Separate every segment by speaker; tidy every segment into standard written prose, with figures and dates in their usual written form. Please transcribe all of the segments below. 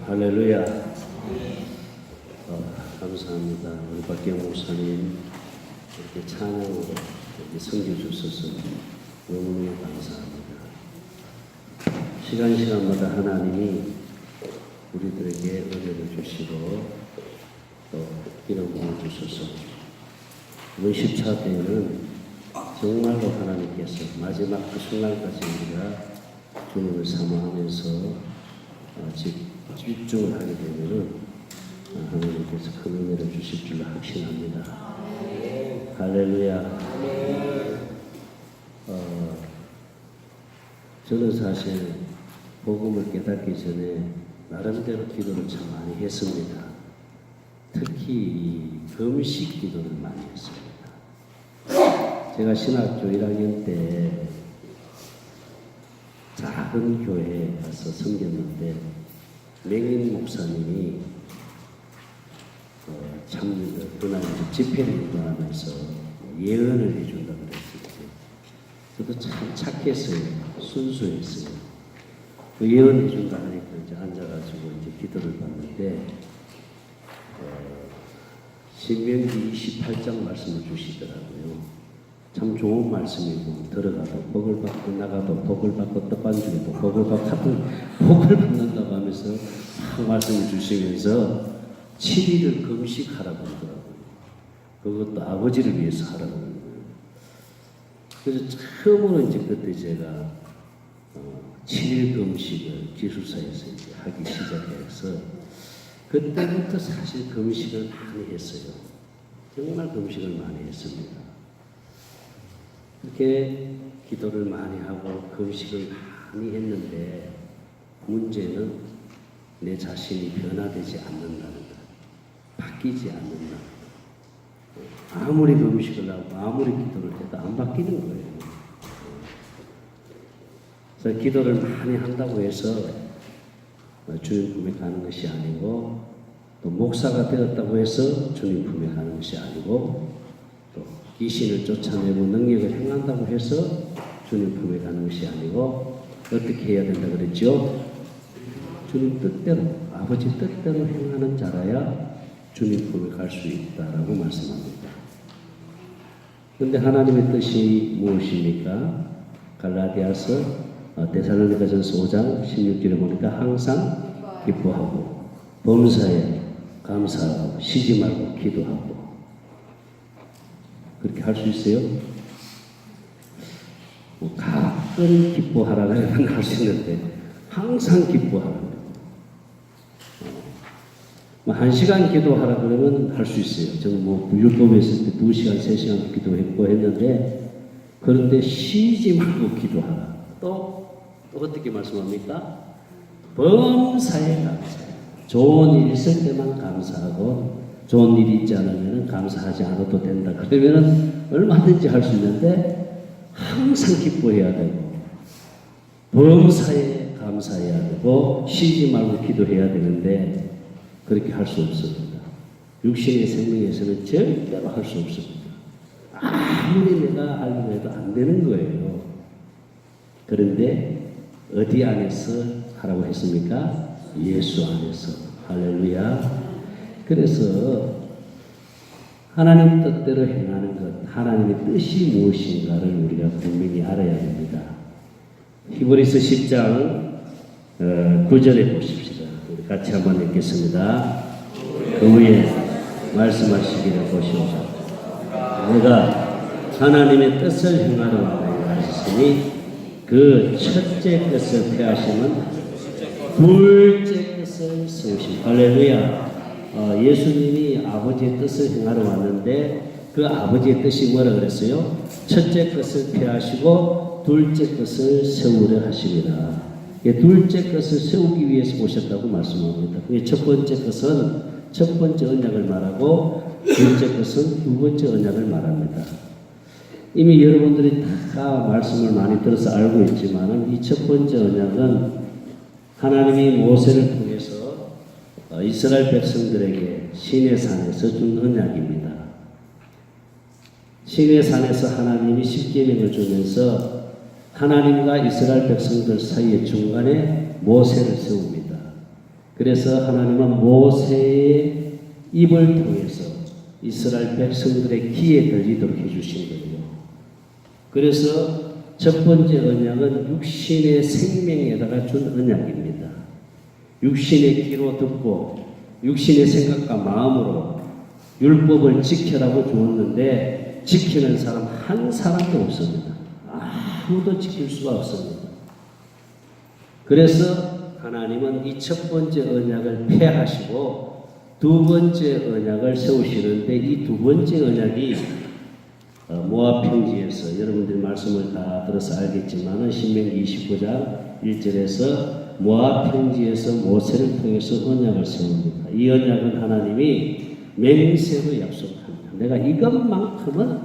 Speaker 1: 할렐루야. 감사합니다. 우리 박경 목사님 이렇게 찬양으로 이렇게 섬겨주셔서 너무너무 감사합니다. 시간마다 하나님이 우리들에게 은혜를 주시고 또 이런 걸 주셔서 이번 10차 때에는 정말로 하나님께서 마지막 그 순간까지 우리가 주님을 사모하면서 집중을 하게 되면은 하나님께서 큰 은혜를 주실 줄로 확신합니다. 할렐루야. 저는 사실 복음을 깨닫기 전에 나름대로 기도를 참 많이 했습니다. 특히 금식 기도를 많이 했습니다. 제가 신학교 1학년 때 작은 교회에 가서 섬겼는데 맹인 목사님이 그날 집회를 인도하면서 예언을 해준다고 그랬어요. 저도 참 착했어요. 순수했어요. 그 예언 해준다 하니까 이제 앉아가지고 이제 기도를 받는데 신명기 28장 말씀을 주시더라고요. 참 좋은 말씀이고 들어가도 복을 받고 나가도 복을 받고 떡반죽에도 복을 받고 복을 받는다고 하면서 막 말씀을 주시면서 7일을 금식하라고 하더라고요. 그것도 아버지를 위해서 하라고 하는 거예요. 그래서 처음으로 이제 그때 제가 7일 금식을 기숙사에서 이제 하기 시작해서 그때부터 사실 금식을 많이 했어요. 정말 금식을 많이 했습니다. 이렇게 기도를 많이 하고 금식을 많이 했는데 문제는 내 자신이 변화되지 않는다는 것, 바뀌지 않는다는 것. 아무리 금식을 하고 아무리 기도를 해도 안 바뀌는 거예요. 그래서 기도를 많이 한다고 해서 주님 품에 가는 것이 아니고 또 목사가 되었다고 해서 주님 품에 가는 것이 아니고 또 귀신을 쫓아내고 능력을 행한다고 해서 주님 품에 가는 것이 아니고 어떻게 해야 된다 그랬죠? 주님 뜻대로, 아버지 뜻대로 행하는 자라야 주님 품에 갈 수 있다라고 말씀합니다. 그런데 하나님의 뜻이 무엇입니까? 갈라디아서 데살로니가전서 5장 16절에 보니까 항상 기뻐하고 범사에 감사하고 쉬지 말고 기도하고 그렇게 할 수 있어요? 가끔 기뻐하라고 하면 할 수 있는데 항상 기뻐하라고 해요. 1시간 기도하라 그러면 할 수 있어요. 저는 율법에 있을 때 2시간, 3시간 기도했고 했는데 그런데 쉬지 말고 기도하라. 또 어떻게 말씀합니까? 범사에 감사해. 좋은 일 있을 때만 감사하고 좋은 일이 있지 않으면 감사하지 않아도 된다. 그러면 얼마든지 할 수 있는데 항상 기뻐해야 되고 범사에 감사해야 되고 쉬지 말고 기도해야 되는데 그렇게 할 수 없습니다. 육신의 생명에서는 절대로 할 수 없습니다. 아무리 내가 하려고 해도 안 되는 거예요. 그런데 어디 안에서 하라고 했습니까? 예수 안에서. 할렐루야. 그래서 하나님 뜻대로 행하는 것, 하나님의 뜻이 무엇인가를 우리가 분명히 알아야 됩니다. 히브리서 10장 9절에 보십시다. 우리 같이 한번 읽겠습니다. 그 위에 말씀하시기를 보시오소서. 내가 하나님의 뜻을 행하러 왔다 하셨으니 그 첫째 뜻을 폐하시면 둘째 뜻을 세우심. 할렐루야. 예수님이 아버지의 뜻을 행하러 왔는데 그 아버지의 뜻이 뭐라 그랬어요? 첫째 것을 폐하시고 둘째 것을 세우려 하십니다. 둘째 것을 세우기 위해서 오셨다고 말씀합니다. 첫 번째 것은 첫 번째 언약을 말하고 둘째 것은 두 번째 언약을 말합니다. 이미 여러분들이 다 말씀을 많이 들어서 알고 있지만 이 첫 번째 언약은 하나님이 모세를 통해서 이스라엘 백성들에게 시내산에서 준 언약입니다. 시내산에서 하나님이 십계명을 주면서 하나님과 이스라엘 백성들 사이의 중간에 모세를 세웁니다. 그래서 하나님은 모세의 입을 통해서 이스라엘 백성들의 귀에 들리도록 해주신 거예요. 그래서 첫 번째 언약은 육신의 생명에다가 준 언약입니다. 육신의 귀로 듣고 육신의 생각과 마음으로 율법을 지켜라고 주었는데 지키는 사람 한 사람도 없습니다. 아무도 지킬 수가 없습니다. 그래서 하나님은 이 첫 번째 언약을 폐하시고 두 번째 언약을 세우시는데 이 두 번째 언약이 모압 평지에서 여러분들이 말씀을 다 들어서 알겠지만 신명기 29장 1절에서 모압 평지에서 모세를 통해서 언약을 세웁니다. 이 언약은 하나님이 맹세로 약속합니다. 내가 이것만큼은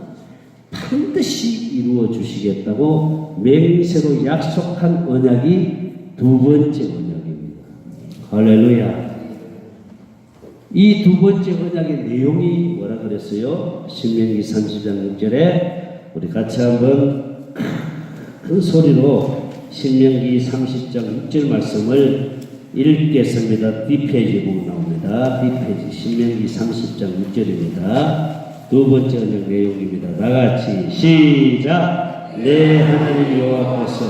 Speaker 1: 반드시 이루어 주시겠다고 맹세로 약속한 언약이 두 번째 언약입니다. 할렐루야. 이 두 번째 언약의 내용이 뭐라 그랬어요? 신명기 30장 6절에 우리 같이 한번 큰 소리로 신명기 30장 6절 말씀을 읽겠습니다. 뒷페이지 보면 나옵니다. 뒷페이지 신명기 30장 6절입니다. 두 번째 언약 내용입니다. 나같이 시작. 내 하나님 여호와께서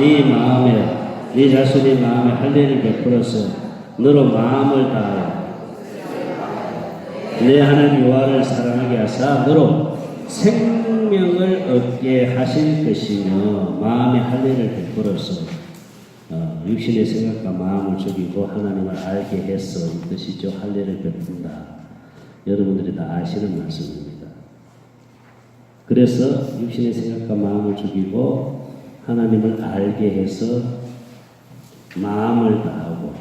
Speaker 1: 네 마음에 네 자신의 마음에 할례를 베풀어서 너로 마음을 다하여 내 하나님 여호와를 사랑하게 하사 너로 생명을 얻게 하실 것이며 마음의 할례를 베풀어서 육신의 생각과 마음을 죽이고 하나님을 알게 해서 이 뜻이죠. 할례를 베푼다. 여러분들이 다 아시는 말씀입니다. 그래서 육신의 생각과 마음을 죽이고 하나님을 알게 해서 마음을 다하고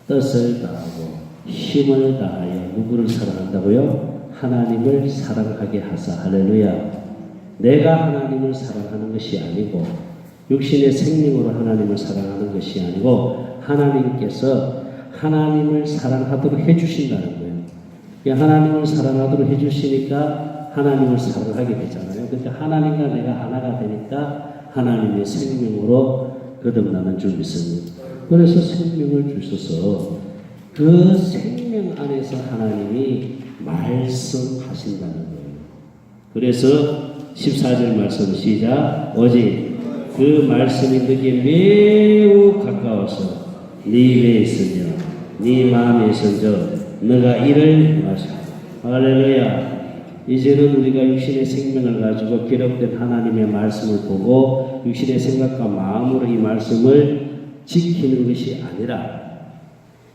Speaker 1: 뜻을 다하고 힘을 다하여 누구를 사랑한다고요? 하나님을 사랑하게 하사. 할렐루야. 내가 하나님을 사랑하는 것이 아니고 육신의 생명으로 하나님을 사랑하는 것이 아니고 하나님께서 하나님을 사랑하도록 해주신다는 거예요. 하나님을 사랑하도록 해주시니까 하나님을 사랑하게 되잖아요. 그러니까 하나님과 내가 하나가 되니까 하나님의 생명으로 거듭나는 줄 믿습니다. 그래서 생명을 주셔서 그 생명 안에서 하나님이 말씀하신다는 거예요. 그래서 14절 말씀 시작. 오직 그 말씀이 너에게 매우 가까워서 네 입에 있으며 네 마음에 있은즉 너가 이를 행하시라. 할렐루야. 이제는 우리가 육신의 생명을 가지고 기록된 하나님의 말씀을 보고 육신의 생각과 마음으로 이 말씀을 지키는 것이 아니라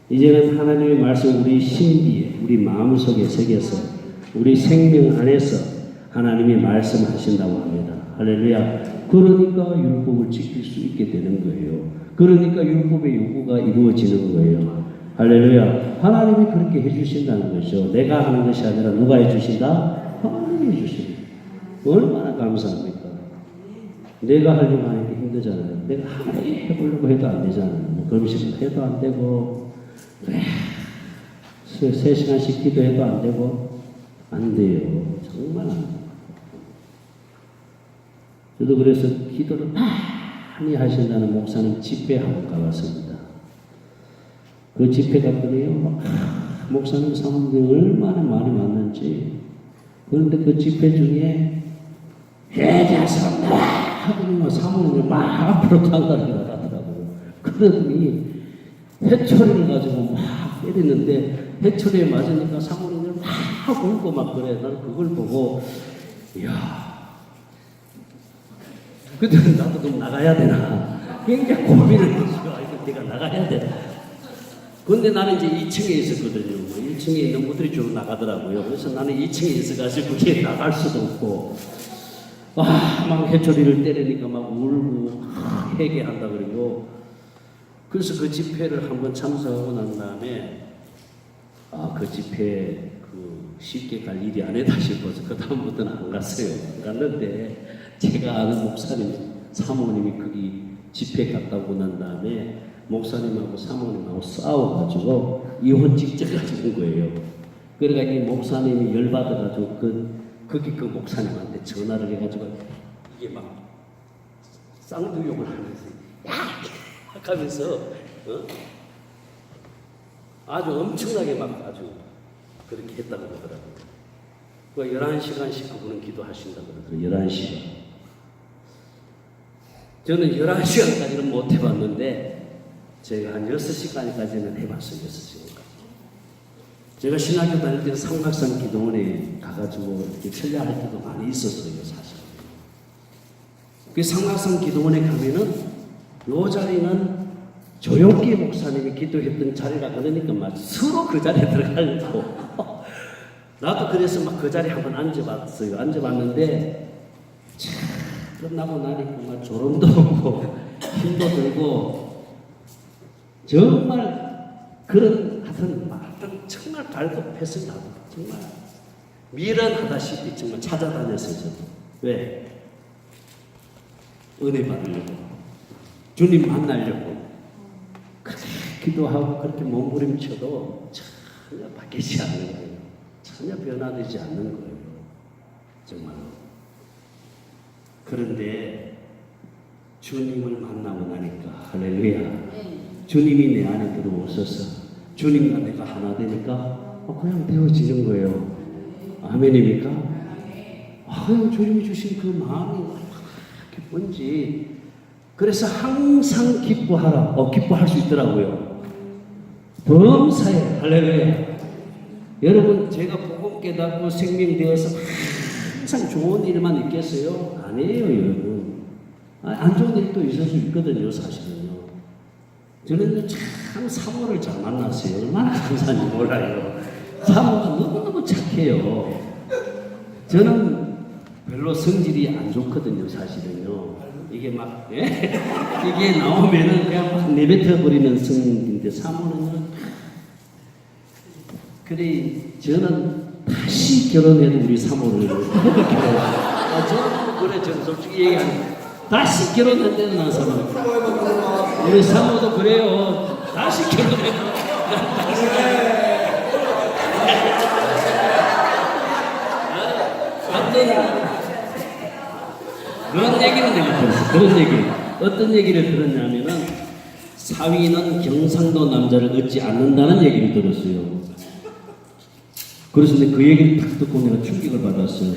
Speaker 1: 이제는 하나님의 말씀 우리 신비에 우리 마음속에 새겨서 우리 생명 안에서 하나님이 말씀하신다고 합니다. 할렐루야. 그러니까 율법을 지킬 수 있게 되는 거예요. 그러니까 율법의 요구가 이루어지는 거예요. 할렐루야. 하나님이 그렇게 해주신다는 거죠. 내가 하는 것이 아니라 누가 해주신다? 하나님이 해주신다. 얼마나 감사합니까? 내가 하려고 하니까 힘들잖아요. 내가 하나님 해보려고 해도 안 되잖아요. 금식을 해도 안 되고 3시간씩 기도해도 안 되고 안 돼요. 정말 안 돼요. 저도 그래서 기도를 많이 하신다는 목사님 집회 한번 가봤습니다. 그 집회 갔더니요, 목사님 사람들이 얼마나 많이 왔는지. 그런데 그 집회 중에 회자서 막 하더니 사모님을 막 앞으로 당가르고 가더라고요. 그러더니 회초리를 가지고 막 때리는데 회초리에 맞으니까 사모님을 막 울고 막 그래. 나는 그걸 보고 이야, 그때 나도 좀 나가야 되나 굉장히 고민을 했어요. 이거 내가 나가야 되나. 근데 나는 이제 2층에 있었거든요. 1층에 있는 분들이 주로 나가더라고요. 그래서 나는 2층에 있어가지고 그게 나갈 수도 없고 막 회초리를 때리니까 막 울고 회개한다 그러고. 그래서 그 집회를 한번 참석하고 난 다음에 그 집회 쉽게 갈 일이 아니다 싶어서 그 다음부터는 안 갔어요. 안 갔는데 제가 아는 목사님 사모님이 거기 집회 갔다 오고 난 다음에 목사님하고 사모님하고 싸워가지고 이혼 직전까지 온 거예요. 그러니까 이 목사님이 열받아가지고 거기 그 목사님한테 전화를 해가지고 이게 막 쌍두욕을 하면서 야! 하면서 아주 엄청나게 막 아주 그렇게 했다고 그러더라고요. 그 11시간씩 그분은 기도하신다고 그러더라고요. 11시간. 저는 11시간까지는 못 해봤는데 제가 한 6시간까지는 해봤어요. 6시간까지. 제가 신학교 다닐 때는 삼각산 기도원에 가가지고 이렇게 철야할 때도 많이 있었어요. 사실. 그 삼각산 기도원에 가면은 요 자리는 조용기 목사님이 기도했던 자리라 그러니까 막 서로 그 자리에 들어가려고 나도 그래서 막 그 자리에 한번 앉아봤어요. 앉아봤는데 참 끝나고 나니까 막 졸음도 오고 힘도 들고 정말 그런 하여튼 정말 갈급했어요. 나도 정말 미련하다시피 정말 찾아다녔어요. 저도. 왜? 은혜 받으려고 주님 만나려고 그렇게 기도하고 그렇게 몸부림쳐도 전혀 바뀌지 않는 거예요. 전혀 변화되지 않는 거예요. 정말로. 그런데 주님을 만나고 나니까 할렐루야. 주님이 내 안에 들어오셔서 주님과 내가 하나 되니까 그냥 되어지는 거예요. 아멘입니까? 그냥 주님이 주신 그 마음이 기쁜지. 그래서 항상 기뻐하라. 기뻐할 수 있더라고요. 범사에 할렐루야. 여러분 제가 복음 깨닫고 생명되어서 항상 좋은 일만 있겠어요? 아니에요, 여러분. 안 좋은 일도 있을 수 있거든요, 사실은요. 저는 참 사모를 잘 만났어요. 얼마나 감사한지 몰라요. 사모가 너무너무 착해요. 저는 별로 성질이 안 좋거든요, 사실은요. 이게 막, 이게 나오면은 그냥 막 내뱉어버리는 성인데, 사모는 그래, 저는 다시 결혼해도 우리 사모를 해볼게요. 저는 그래, 저는 솔직히 얘기하면 다시 결혼한다는 난 사모. 우리 사모도 그래요. 다시 결혼해도 그런 얘기를 내가 들었어요. 그런 얘기. 어떤 얘기를 들었냐면은 사위는 경상도 남자를 얻지 않는다는 얘기를 들었어요. 그래서 그 얘기를 딱 듣고 내가 충격을 받았어요.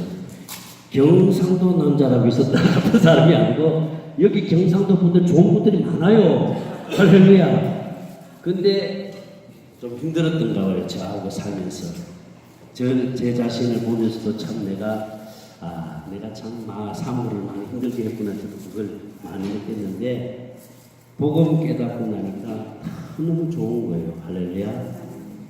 Speaker 1: 경상도 남자라고 있었다 나쁜 사람이 아니고 여기 경상도 분들 좋은 분들이 많아요. 할렐루야. 근데 좀 힘들었던가 봐요. 저하고 살면서. 제 자신을 보면서도 참 내가 참 사모를 많이 힘들게 했구나. 저도 그걸 많이 느꼈는데 복음 깨닫고 나니까 너무 좋은 거예요. 할렐루야.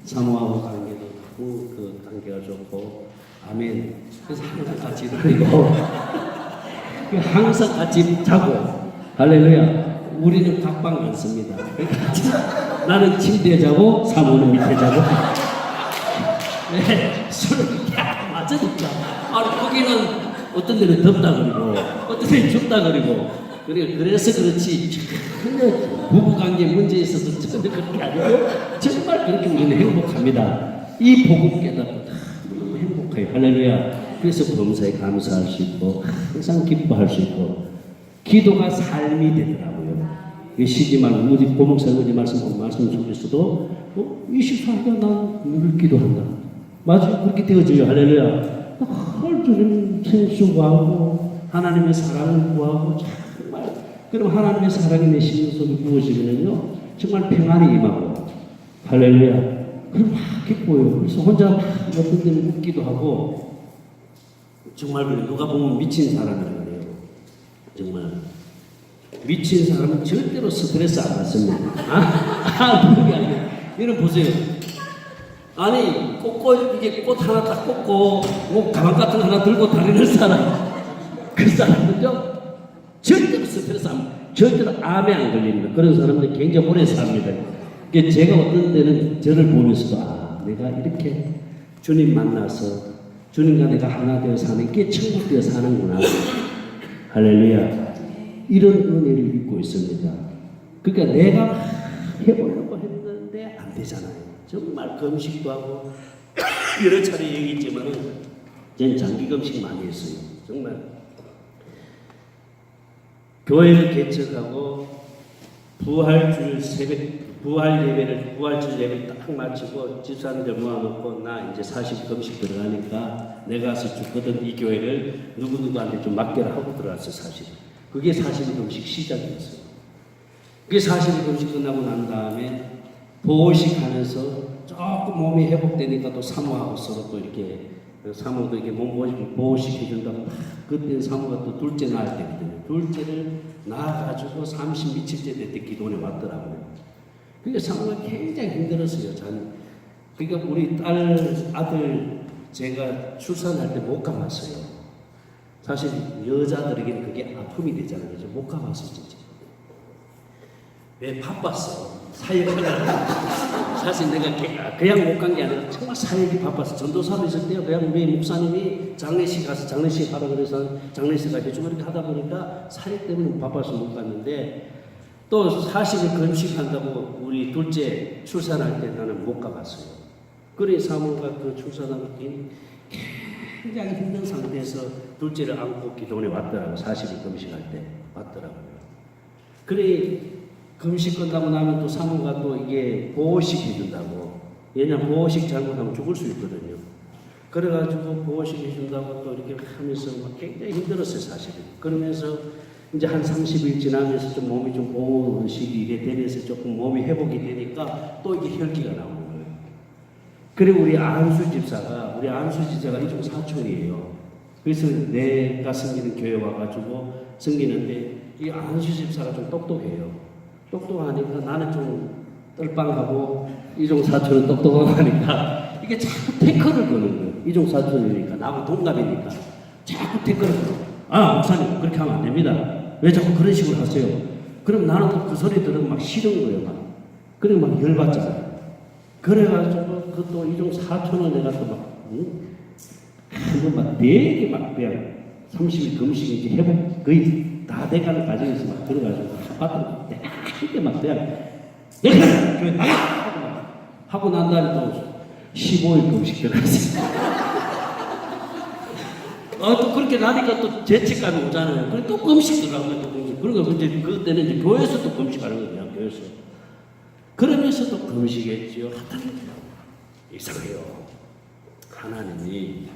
Speaker 1: 사모하고 관계도 좋고 그 관계가 좋고 아멘. 그래서 항상 같이 다니고 항상 같이 자고 할렐루야. 우리는 각방 안 씁니다. 나는 침대에 자고 사모는 밑에 자고 서로 맞으니까 거기는 어떤 데는 덥다 그러고 어떤 데는 춥다 그러고 그래서 그렇지 전혀 부부관계 문제에 있어서 전혀 그렇게 아니고 정말 그렇게 우리는 행복합니다. 이 복음 깨닫고 너무 행복해요. 할렐루야. 그래서 범사에 감사할 수 있고 항상 기뻐할 수 있고 기도가 삶이 되더라고요. 쉬지 말고 우리 고목사님 말씀 속에서도 24시간 난 늘 기도한다. 맞아요. 그렇게 되어져요. 할렐루야. 주님 생수 구하고 하나님의 사랑을 구하고 정말 그럼 하나님의 사랑이 내 심령 속에 부어지면요 정말 평안이 임하고 할렐루야. 그럼 막 기뻐요. 그래서 혼자 막 어떤 데는 웃기도 하고 정말 그래. 누가 보면 미친 사람이라고 그래요. 정말 미친 사람은 절대로 스트레스 안 받습니다. 그게 아니에요. 여러분 보세요. 아니 이게 꽃 하나 딱 꽂고 뭐 가방 같은 거 하나 들고 다니는 사람 그 사람은요 절대로 스트레스 절대로 암에 안 걸립니다. 그런 사람들이 굉장히 오래 삽니다. 제가 어떤 때는 저를 보면서도 내가 이렇게 주님 만나서 주님과 내가 하나 되어 사는 게 천국 되어 사는구나. 할렐루야. 이런 은혜를 믿고 있습니다. 그러니까 내가 해보려고 했는데 안 되잖아요. 정말 금식도 하고 여러 차례 얘기했지만은 저는 장기 금식 많이 했어요. 정말 교회를 개척하고 부활주일 예배를 부활주일 예배를 딱 마치고 집사님들 모아놓고 나 이제 40 금식 들어가니까 내가 가서 죽거든 이 교회를 누구누구한테 좀 맡겨라 하고 들어왔어 사실. 그게 40 금식 시작이었어요. 그게 40 금식 끝나고 난 다음에 보호식 하면서 조금 몸이 회복되니까 또 사모하고 서로 또 이렇게 사모도 이렇게 몸 보호식 해준다고 그때는 사모가 또 둘째 낳을 때거든요. 둘째를 낳아가지고 30 며칠째 될 때 기도원에 왔더라고요. 그러니까 사모가 굉장히 힘들었어요. 저는. 그러니까 우리 아들 제가 출산할 때 못 가봤어요. 사실 여자들에게는 그게 아픔이 되잖아요. 그래서 못 가봤어 진짜. 왜 바빴어? 사역을 사실 내가 그냥 못 간 게 아니라 정말 사역이 바빴어. 전도사로 있을 때요. 그냥 우리 목사님이 장례식 가서 장례식 하라 그래서 장례식 가서 이렇게 하다 보니까 사역 때문에 바빠서 못 갔는데 또 40일 금식한다고 우리 둘째 출산할 때 나는 못 가봤어요. 그래 사모가 그 출산하고 굉장히 힘든 상태에서 둘째를 안고 기도원에 왔더라고. 40일 금식할 때 왔더라고요. 그래 금식 끝나고 나면 또 사모가 또 이게 보호식 해준다고. 왜냐면 보호식 잘못하면 죽을 수 있거든요. 그래가지고 보호식 해준다고 또 이렇게 하면서 막 굉장히 힘들었어요, 사실은. 그러면서 이제 한 30일 지나면서 좀 몸이 좀 보호식이 이게 되면서 조금 몸이 회복이 되니까 또 이게 혈기가 나오는 거예요. 그리고 우리 안수 집사가 이종 사촌이에요. 그래서 내가 섬기는 교회 와가지고 섬기는데 이 안수 집사가 좀 똑똑해요. 똑똑하니까 나는 좀 떨빵하고 이종 사촌은 똑똑하니까 이게 자꾸 태클을 거는 거예요. 이종 사촌이니까 나하고 동갑이니까 자꾸 태클을 걸어. 아 목사님 그렇게 하면 안 됩니다. 왜 자꾸 그런 식으로 하세요? 그럼 나는 또 그 소리 들으면 막 싫은 거예요. 막. 그래 막 열받잖아요. 그래가지고 그또 이종 사촌을 내가 또 막 한번 막 되게 막 그냥 30일 금식 이제 회복 거의 다 돼가는 과정에서 막 들어가지고 봤더니 그때 막 그냥 교회 나가 하고 난 다음에 또 15일 금식 들어갔어요. 또 그렇게 나니까 또 죄책감이 오잖아요. 그래 또 금식 들어가면 또 금식. 그러니까 이제 그때는 이제 교회에서 또 금식하는 거예요. 교회에서. 그러면서 또 금식했지요. 하여튼 이상해요. 하나님이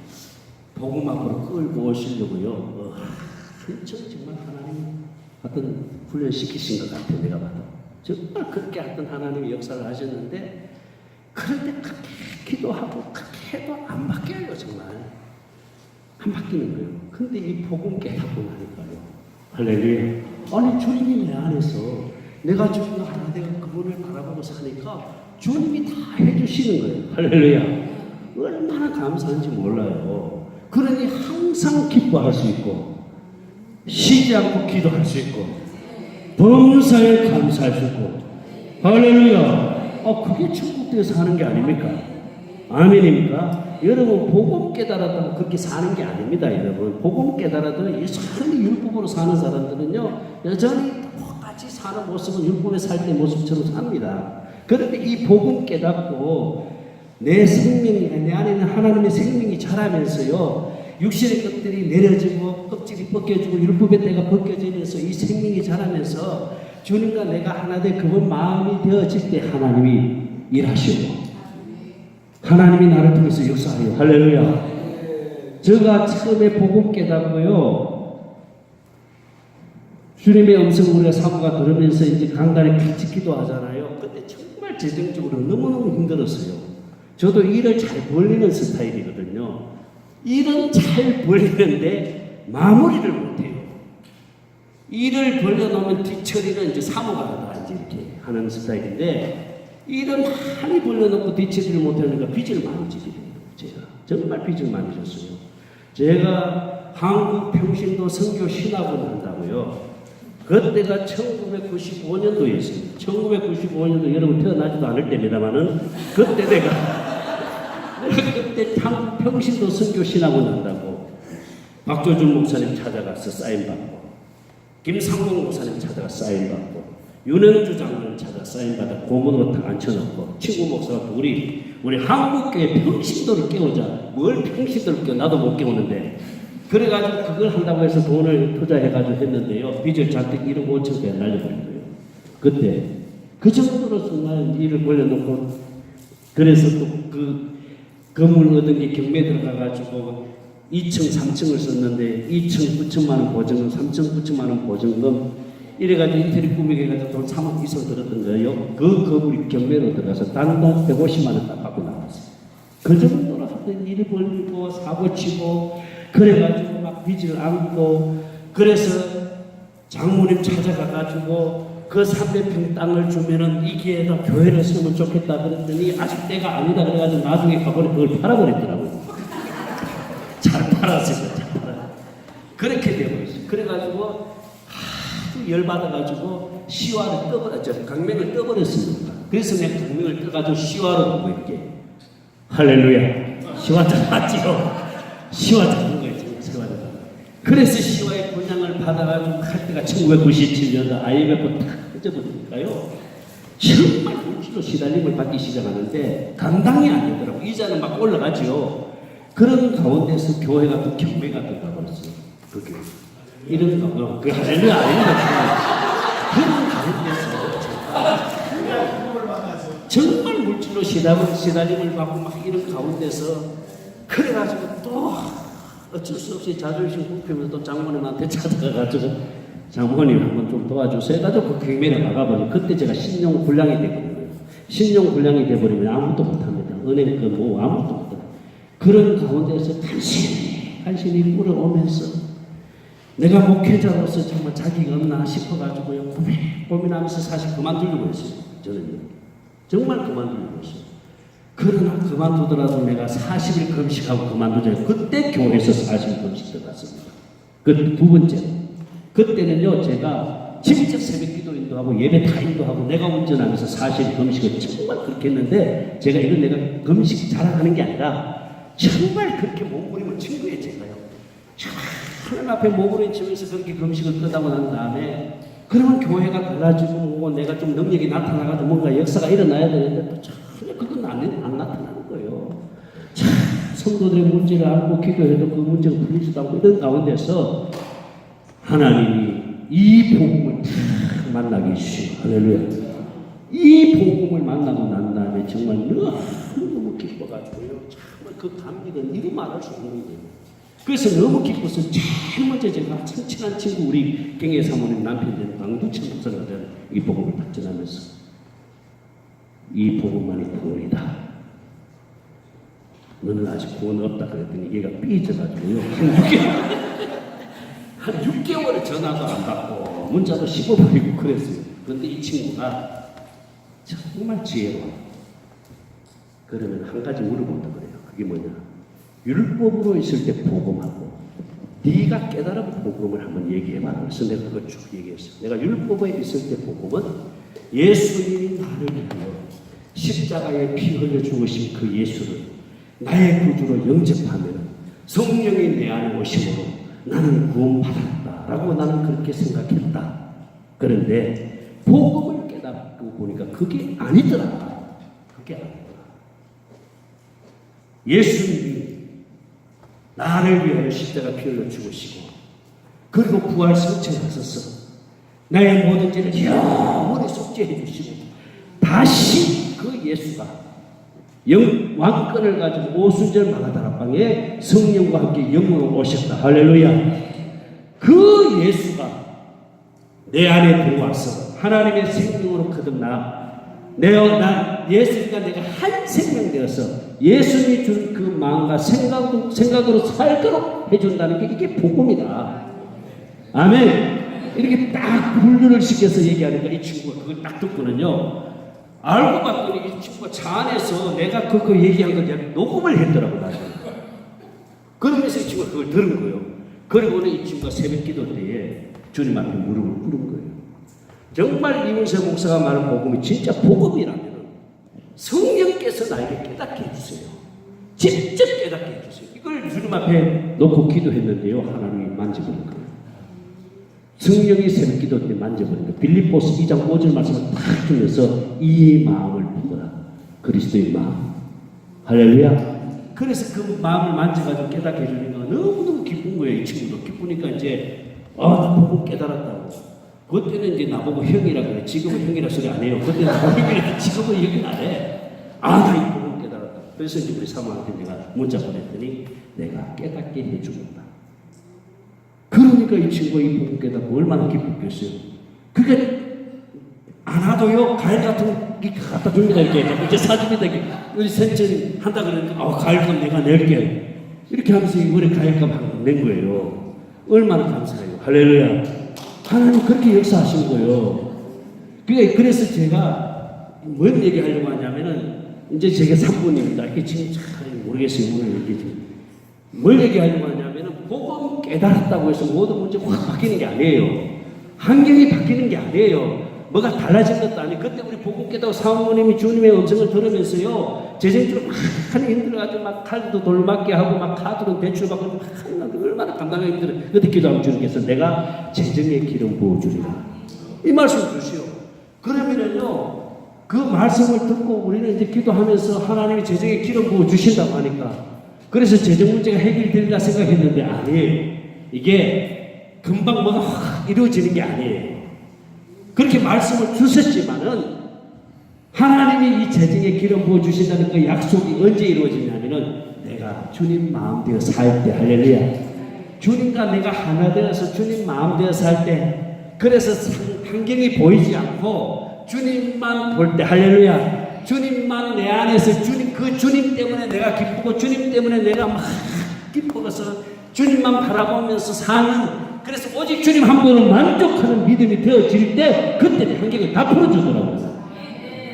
Speaker 1: 복음 앞으로 끌고 오시려고요. 정말 하나님 하여튼 훈련시키신 것 같아요. 내가 봐도. 정말 그렇게 하여튼 하나님이 역사를 하셨는데 그런데 그렇게 기도하고 그렇게 해도 안 바뀌어요. 정말. 안 바뀌는 거예요. 근데 이 복음 깨닫고 나니까요. 할렐루야. 아니 주님이 내 안에서 내가 주님 하나 내가 그분을 바라보고 사니까 주님이 다 해주시는 거예요. 할렐루야. 얼마나 감사한지 몰라요. 그러니 항상 기뻐할 수 있고 쉬지 않고 기도할 수 있고 범사에 감사할 수 있고 할렐루야. 그게 천국에서 사는 게 아닙니까? 아멘입니까? 여러분 복음 깨달았다고 그렇게 사는 게 아닙니다. 여러분 복음 깨달아도 여전히 율법으로 사는 사람들은요 여전히 똑같이 사는 모습은 율법에 살 때 모습처럼 삽니다. 그런데 이 복음 깨닫고 내 생명이 내 안에 있는 하나님의 생명이 자라면서요 육신의 것들이 내려지고 껍질이 벗겨지고 율법의 때가 벗겨지면서 이 생명이 자라면서 주님과 내가 하나 돼 그분 마음이 되어질 때 하나님이 일하시고 하나님이 나를 통해서 역사하여 할렐루야. 제가 처음에 복음 깨닫고요 주님의 음성을 우리가 사모가 들으면서 이제 강단에 같이 기도하잖아요. 그때 정말 재정적으로 너무너무 힘들었어요. 저도 일을 잘 벌리는 스타일이거든요. 일은 잘 벌리는데 마무리를 못해요. 일을 벌려놓으면 뒤처리는 이제 사모가 다 이제 이렇게 하는 스타일인데 일은 많이 벌려놓고 뒤처리를 못하니까 빚을 많이 지게 돼요. 제가 정말 빚을 많이 졌어요. 제가 한국 평신도 선교 신학원을 한다고요. 그때가 1995년도였어요. 1995년도 여러분 태어나지도 않을 때입니다만은 그때 내가 그때 한국 평신도 선교 신학원 한다고 박조준 목사님 찾아가서 사인 받고 김상봉 목사님 찾아가 사인 받고 윤영주 장로를 찾아 사인 받아 고문으로 다 앉혀놓고 친구 목사가 우리 한국교회 평신도를 깨우자. 뭘 평신도를 깨워? 나도 못 깨우는데 그래가지고 그걸 한다고 해서 돈을 투자해가지고 했는데요. 빚을 잔뜩 1억 5천 개 날려버린 거예요. 그때 그 정도로 정말 일을 벌려놓고 그래서 또 그 건물 얻은 게 경매 들어가가지고 2층, 3층을 썼는데 2층 9천만 원 보증금, 3층 9천만 원 보증금 이래가지고 인테리어 꾸미게가지고 돈 3억 이상 들었던 거예요. 그 건물이 경매로 들어가서 단돈 150만 원 딱 받고 나왔어요. 그 정도로 하던 일을 벌리고 사고 치고 그래가지고 막 빚을 안고 그래서 장모님 찾아가가지고 그 300평 땅을 주면은 이 기회에다 교회를 쓰면 좋겠다 그랬더니 아직 때가 아니다 그래가지고 나중에 가버려 그걸 팔아버렸더라고요. 잘 팔았어요. 잘 팔았어요. 그렇게 되어버렸어요. 그래가지고 아주 열받아가지고 시화를 떠버렸죠. 강명을 떠버렸습니다. 그래서 내가 강명을 떠가지고 시화로 보고 있게 할렐루야. 시화 잘맞지요. 시화 잘한 거예요. 시화를. 그래서 시화의 분양을 받아가지고 할 때가 1997년도 IMF 탁 꺼져버리니까요. 정말 물질로 시달림을 받기 시작하는데 감당이 안 되더라고. 이자는 막 올라가죠. 그런 가운데서 교회가 또 경매가 들어가버렸어요. 그게 이런 거, 그 할렐루야 아닙니다. 그런 가운데서 정말 물질로 시달림을 받고 막 이런 가운데서 그래가지고 또 어쩔 수 없이 자존심 굽히면서 또 장모님한테 찾아가가지고 장모님 한번 좀 도와주세요 해가지고 그 경매를 나가버리고 그때 제가 신용불량이 돼버려요. 신용불량이 돼버리면 아무것도 못합니다. 은행 뭐 아무것도 못해요. 그런 가운데서 간신히 물어오면서 내가 목회자로서 정말 자기가 없나 싶어가지고요. 고민하면서 사실 그만두려고 했어요. 저는요. 정말 그만두려고 했어요. 그러나 그만두더라도 내가 40일 금식하고 그만두자. 그때 교회에서 40일 금식 들어갔습니다. 그 두 번째. 그때는요, 제가 직접 새벽 기도 인도하고 예배 다 인도하고 내가 운전하면서 40일 금식을 정말 그렇게 했는데 제가 이건 내가 금식 자랑하는 게 아니라 정말 그렇게 몸부림을 친 거예요, 제가요. 하나님 앞에 몸부림치면서 그렇게 금식을 끝나고 난 다음에 그러면 교회가 달라지고 뭐 내가 좀 능력이 나타나가지고 뭔가 역사가 일어나야 되는데 또 전혀 그건 안 나타나는 거예요. 참 성도들의 문제를 알고 기도해도 그 문제가 풀리지도 않고 이런 가운데서 하나님이 이 복음을 탁 만나게 해주시고 할렐루야. 이 복음을 만나고 난 다음에 정말 너무 기뻐가지고요. 정말 그 감격은 이루 말할 수 없는 거예요. 그래서 너무 기뻐서 제일 먼저 제가 친한 친구 우리 갱의 사모님 남편 되는 강두천 목사님한테 이 복음을 발전하면서 이 복음만이 구원이다. 너는 아직 구원 없다 그랬더니 얘가 삐져가지고요. 한 6개월을 전화도 안 받고 문자도 씹어버리고 그랬어요. 그런데 이 친구가 정말 지혜로워. 그러면 한 가지 물어본다 그래요. 그게 뭐냐? 율법으로 있을 때 복음하고 네가 깨달은 복음을 한번 얘기해봐. 그래서 내가 그걸 쭉 얘기했어요. 내가 율법에 있을 때 복음은 예수님이 나를 위하여 십자가에 피 흘려 죽으신 그 예수를 나의 구주로 영접하면 성령이 내 안에 오심으로 나는 구원받았다라고 나는 그렇게 생각했다. 그런데 복음을 깨닫고 보니까 그게 아니더라. 그게 아니더라. 예수님이 나를 위하여 십자가 피 흘려 죽으시고 그리고 부활 승천하셔서 나의 모든 죄를 영원히 속죄해 주시고 다시 그 예수가 왕권을 가지고 오순절 마가다락방에 성령과 함께 영으로 오셨다. 할렐루야. 그 예수가 내 안에 들어와서 하나님의 생명으로 거듭나 예수님과 내가 한 생명 되어서 예수님이 준 그 마음과 생각으로 살도록 해준다는 게 이게 복음이다. 아멘. 이렇게 딱 분류를 시켜서 얘기하니까 이 친구가 그걸 딱 듣고는요. 알고 봤더니 이 친구가 차 안에서 내가 그거 얘기한 걸 내가 녹음을 했더라고 나중에. 그러면서 이 친구가 그걸 들은 거예요. 그리고는 이 친구가 새벽 기도 때에 주님 앞에 무릎을 꿇은 거예요. 정말 이문세 목사가 말한 복음이 진짜 복음이라면 성령께서 나에게 깨닫게 해주세요. 직접 깨닫게 해주세요. 이걸 주님 앞에 놓고 기도했는데요. 하나님이 만져버린 거예요. 성령이 새벽 기도 때 만져버린 거예요. 빌립보서 2장 5절 말씀을 딱 주면서 이 마음을 보거라. 그리스도의 마음. 할렐루야. 그래서 그 마음을 만져가지고 깨닫게 해주는 거 너무너무 기쁜 거예요. 거예요. 이 친구도 기쁘니까 이제 나 복음 깨달았다고. 그때는 이제 나보고 형이라 그래. 지금은 형이라 소리 안 해요. 그때는 형이라 지금은 형이 안 해. 나 이 복음 깨달았다. 그래서 이제 우리 사모한테 내가 문자 보냈더니 내가 깨닫게 해주겠다. 그러니까 이 친구가 이 복음 깨닫고 얼마나 기쁘겠어요. 그게 안 하도요, 과일 같은 게 갖다 줍니다. 이렇게 이제 사줍니다. 우리 생천 한다 그러니까 과일값 내가 낼게. 이렇게 하면서 이번에 과일값 낸 거예요. 얼마나 감사해요. 할렐루야. 하나님 그렇게 역사하신 거예요. 그래서 제가 뭔 얘기 하려고 하냐면은 이제 제가 3분입니다. 이게 지금 잘 모르겠어요. 오늘 이렇게 뭘 얘기하려고 하냐면은 복음 깨달았다고 해서 모든 문제가 확 바뀌는 게 아니에요. 환경이 바뀌는 게 아니에요. 뭐가 달라진 것도 아니에요. 그때 우리 복음 깨닫고 사모님이 주님의 음성을 들으면서요, 재정적으로 막 하는 힘들어가지고 막 칼도 돌맞게 하고 막 카드로 대출받고 막 하는데 얼마나 감당하기 힘들어요. 그때 기도하면 주님께서 내가 재정의 기름 부어주리라. 이 말씀 주시오. 그러면은요, 그 말씀을 듣고 우리는 이제 기도하면서 하나님이 재정의 기름 부어주신다고 하니까 그래서 재정 문제가 해결되리라 생각했는데 아니에요. 이게 금방 뭐가 확 이루어지는 게 아니에요. 그렇게 말씀을 주셨지만은 하나님이 이 재정의 기름 부어주신다는 그 약속이 언제 이루어지냐면은 내가 주님 마음 되어 살 때. 할렐루야. 주님과 내가 하나 되어서 주님 마음 되어 살 때. 그래서 환경이 보이지 않고 주님만 볼 때. 할렐루야. 주님만 내 안에서 그 주님 때문에 내가 기쁘고 주님 때문에 내가 막 기뻐서 주님만 바라보면서 사는, 그래서 오직 주님 한 분을 만족하는 믿음이 되어질 때 그때 환경을 다 풀어주더라고요.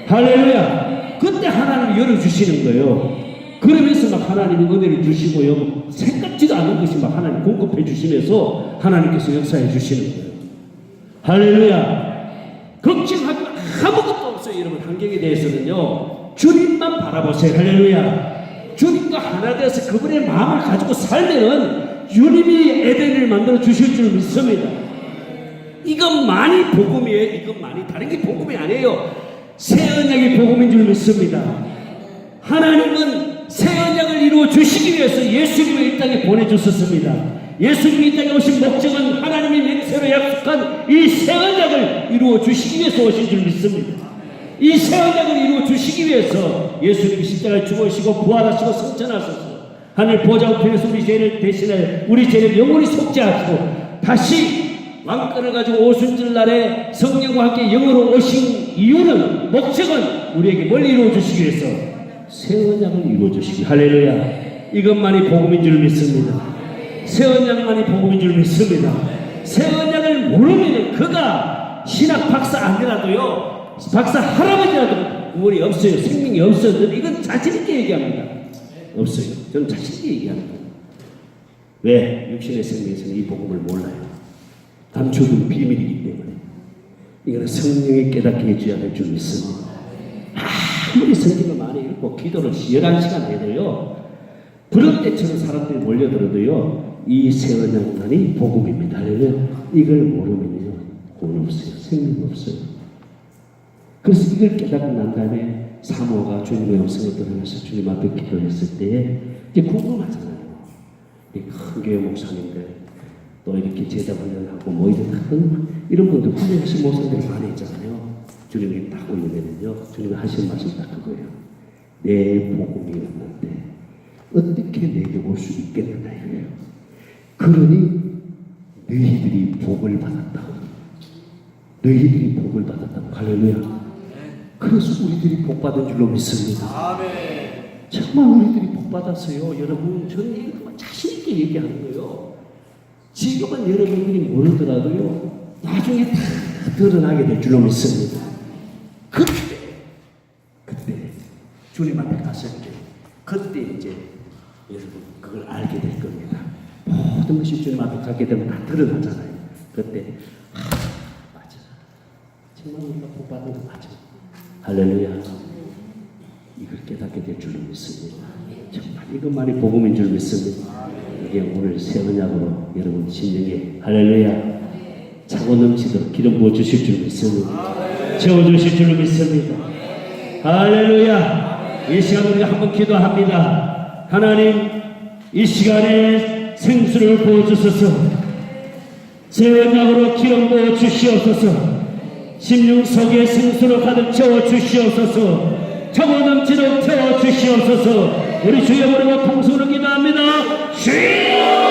Speaker 1: 할렐루야. 그때 하나님이 열어주시는 거예요. 그러면서 막 하나님이 은혜를 주시고요, 생각지도 않은 것이 막 하나님 공급해 주시면서 하나님께서 역사해 주시는 거예요. 할렐루야. 걱정하기 아무것도 없어요. 여러분, 환경에 대해서는요, 주님만 바라보세요. 할렐루야. 주님과 하나 되어서 그분의 마음을 가지고 살면은 주님이 에덴을 만들어 주실 줄 믿습니다. 이것만이 복음이에요. 이것만이. 다른 게 복음이 아니에요. 새 언약이 복음인 줄 믿습니다. 하나님은 새 언약을 이루어 주시기 위해서 예수님을 이 땅에 보내주셨습니다. 예수님이 이 땅에 오신 목적은 하나님이 맹세로 약속한 이 새 언약을 이루어 주시기 위해서 오신 줄 믿습니다. 이 새 언약을 이루어 주시기 위해서 예수님이 십자가에 죽으시고 부활하시고 승천하셔서 하늘 보좌 우편에서 우리 죄를 대신해 우리 죄를 영원히 속죄하시고 다시 왕권을 가지고 오순절 날에 성령과 함께 영으로 오신 이유는, 목적은 우리에게 뭘 이루어 주시기 위해서 새 언약을 이루어 주시기. 할렐루야. 이것만이 복음인 줄 믿습니다. 새 언약만이 복음인 줄 믿습니다. 새 언약을 모르면 그가 신학 박사 아니라도요, 박사 할아버지라도 구원이 없어요. 생명이 없어요. 이건 자신있게 얘기합니다. 없어요. 저는 자신있게 얘기합니다. 왜? 육신의 생명에서는 이 복음을 몰라요. 감춰둔 비밀이기 때문에. 이거는 성령이 깨닫게 해줘야 될 줄 믿습니다. 아무리 성경을 많이 읽고 기도를 11시간 해도요, 그럴 때처럼 사람들이 몰려들어도요, 이 새 언약만이 복음입니다. 이걸 모르면요, 구원 없어요. 생명 없어요. 그래서 이걸 깨닫고 난 다음에 사모가 주님의 음성을 들으면서 주님 앞에 기도했을 때에 이제 궁금하잖아요. 이 큰 교회 목사님들 또 이렇게 제자 훈련하고 뭐 이런 분들 훈련하신 목사님들이 많이 있잖아요. 주님이 딱 올리면요, 주님이 하시는 말씀 딱 그거예요. 내 복음이 없는데 어떻게 내게 올 수 있겠느냐 이거예요. 그러니 너희들이 복을 받았다고. 너희들이 복을 받았다고. 할렐루야. 그래서 우리들이 복 받은 줄로 믿습니다. 아멘. 정말 우리들이 복 받았어요. 여러분, 저는 이거 자신 있게 얘기하는 거예요. 지금은 여러분들이 모르더라도요, 나중에 다 드러나게 될 줄로 믿습니다. 그때 주님 앞에 갔을 때, 그때 이제 여러분 그걸 알게 될 겁니다. 모든 것이 주님 앞에 가게 되면 다 드러나잖아요. 그때 맞아. 정말 우리가 복 받은 거 맞아. 할렐루야. 이걸 깨닫게 될 줄로 믿습니다. 정말 이것만이 복음인 줄 믿습니다. 이게 오늘 새 언약으로 여러분 심령에 할렐루야 차고 넘치도록 기름 부어 주실 줄 믿습니다. 채워 주실 줄 믿습니다. 할렐루야. 이 시간 우리가 한번 기도합니다. 하나님, 이 시간에
Speaker 2: 생수를 부어주소서. 제 언약으로 기름 부어 주시옵소서. 심령 속에 생수로 가득 채워 주시옵소서. 차고 넘치도록 채워 주시옵소서. 우리 주여 부르고 통성으로 기도합니다. 주여!